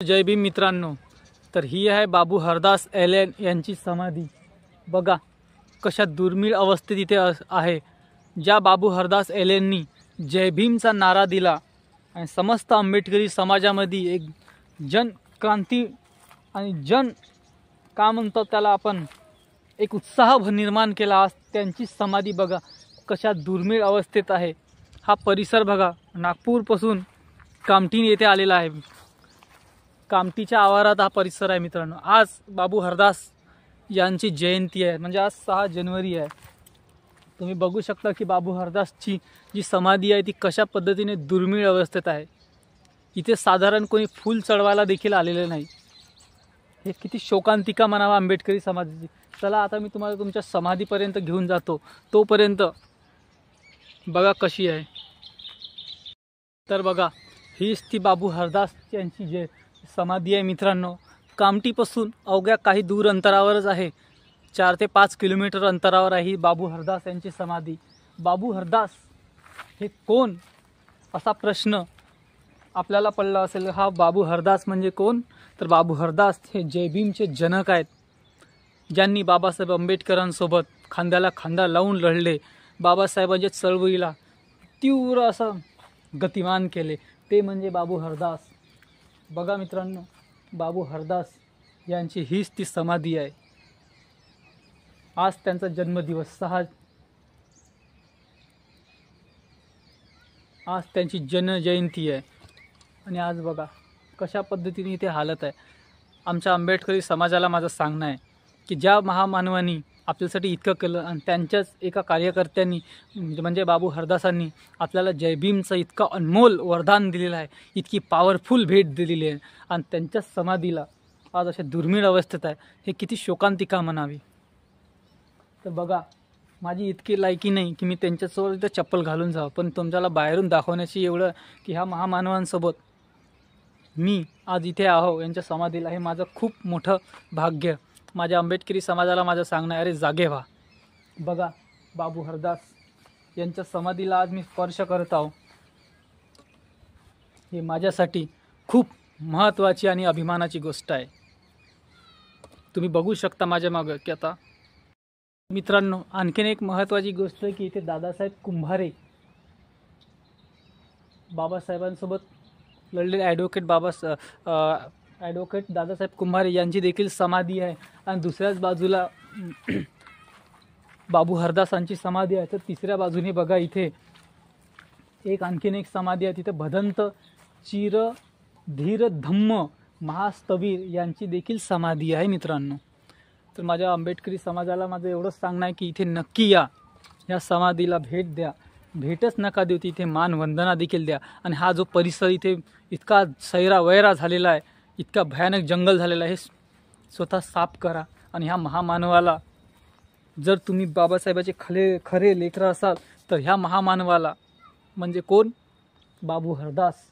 जय भीम मित्रांनो, तर ही आहे बाबू हरदास एलेन यांची समाधी। बघा कशा दुर्मिळ अवस्थेत इथे आहे। ज्या बाबू हरदास एलेननी जय भीमचा नारा दिला आणि समस्त आंबेडकरी समाजामध्ये एक जनक्रांती आणि का म्हणतो त्याला आपण एक उत्साह निर्माण केला। आज त्यांची समाधी बघा कशा दुर्मिळ अवस्थेत आहे। हा परिसर बघा नागपूरपासून कामठी येथे आलेला आहे। कामठीच्या आवारात हा परिसर आहे मित्रांनो। आज बाबू हरदास यांची जयंती आहे, म्हणजे आज 6 जानेवारी आहे। तुम्ही बघू शकता की बाबू हरदासची जी समाधी आहे ती कशा पद्धतीने दुर्मिळ अवस्थेत आहे। इथे साधारण कोणी फूल चढवायला देखील आलेले नाही। हे किती शोकांतिका म्हणावा आंबेडकरी समाजाची। चला आता मी तुम्हाला तुमच्या समाधीपर्यंत घेऊन जातो, तोपर्यंत बघा कशी आहे। तर बघा हीच ती बाबू हरदास यांची जे समाधी आहे मित्रांनो। कामठीपासून अवघ्या काही दूर अंतरावरच आहे, 4 ते 5 किलोमीटर अंतरावर आहे ही बाबू हरदास यांची समाधी। बाबू हरदास हे कोण असा प्रश्न आपल्याला पडला असेल। हा बाबू हरदास म्हणजे कोण? तर बाबू हरदास हे जय भीमचे जनक आहेत, ज्यांनी बाबासाहेब आंबेडकरांसोबत खांद्याला खांदा लावून लढले। बाबासाहेबांच्या चळवळीला तीव्र असं गतिमान केले, ते म्हणजे बाबू हरदास। बघा मित्रांनो, बाबू हरदास यांची हीच ती समाधी आहे। आज त्यांचा जन्मदिवस आज त्यांची जयंती आहे आणि आज बघा कशा पद्धतीने इथे हालत आहे। आमच्या आंबेडकरी समाजाला माझं सांगणं आहे की ज्या महामानवांनी आपल्यासाठी इतकं केलं आणि त्यांच्याच एका कार्यकर्त्यांनी म्हणजे बाबू हरदासांनी आपल्याला जय भीमचं इतकं अनमोल वरदान दिलेलं आहे, इतकी पॉवरफुल भेट दिलेली आहे, आणि त्यांच्या समाधीला आज अशा दुर्मिळ अवस्थेत आहे। हे किती शोकांतिका म्हणावी। तर बघा माझी इतकी लायकी नाही की मी त्यांच्यासोबत इथं चप्पल घालून जावं, पण तुमच्याला बाहेरून दाखवण्याची एवढं की ह्या महामानवांसोबत मी आज इथे आहो यांच्या समाधीला, हे माझं खूप मोठं भाग्य। माझ्या आंबेडकरी समाजाला माझं सांगणं आहे, अरे जागे व्हा। बघा बाबू हरदास यांच्या समाधीला आज मी स्पर्श करत आहो, हे माझ्यासाठी खूप महत्त्वाची आणि अभिमानाची गोष्ट आहे। तुम्ही बघू शकता माझ्या मागं की आता मित्रांनो आणखीन एक महत्त्वाची गोष्ट आहे की इथे दादासाहेब कुंभारे बाबासाहेबांसोबत लढलेले ॲडव्होकेट दादासाहेब कुंभारे यांची देखील समाधी आहे। आणि दुसऱ्याच बाजूला बाबू हरदासांची समाधी आहे। तर तिसऱ्या बाजूने बघा इथे आणखीन एक समाधी आहे, तिथे भदंत चिर धीर धम्म महास्तवीर यांची देखील समाधी आहे मित्रांनो। तर माझ्या आंबेडकरी समाजाला माझं एवढंच सांगणं आहे की इथे नक्की या समाधीला भेट द्या। भेटच नका देऊ, इथे मानवंदना देखील द्या। आणि हा जो परिसर इथे इतका सैरावैरा झालेला आहे, इतका भयानक जंगल झालेला आहे, हे स्वतः साफ करा। आणि ह्या महामानवाला जर तुम्ही बाबासाहेबाचे खरे लेकरं असाल तर ह्या महामानवाला म्हणजे कोण? बाबू हरदास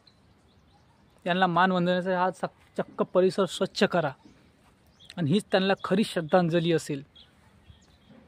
यांना मानवंदनेचा हा चक्क परिसर स्वच्छ करा, आणि हीच त्यांना खरी श्रद्धांजली असेल।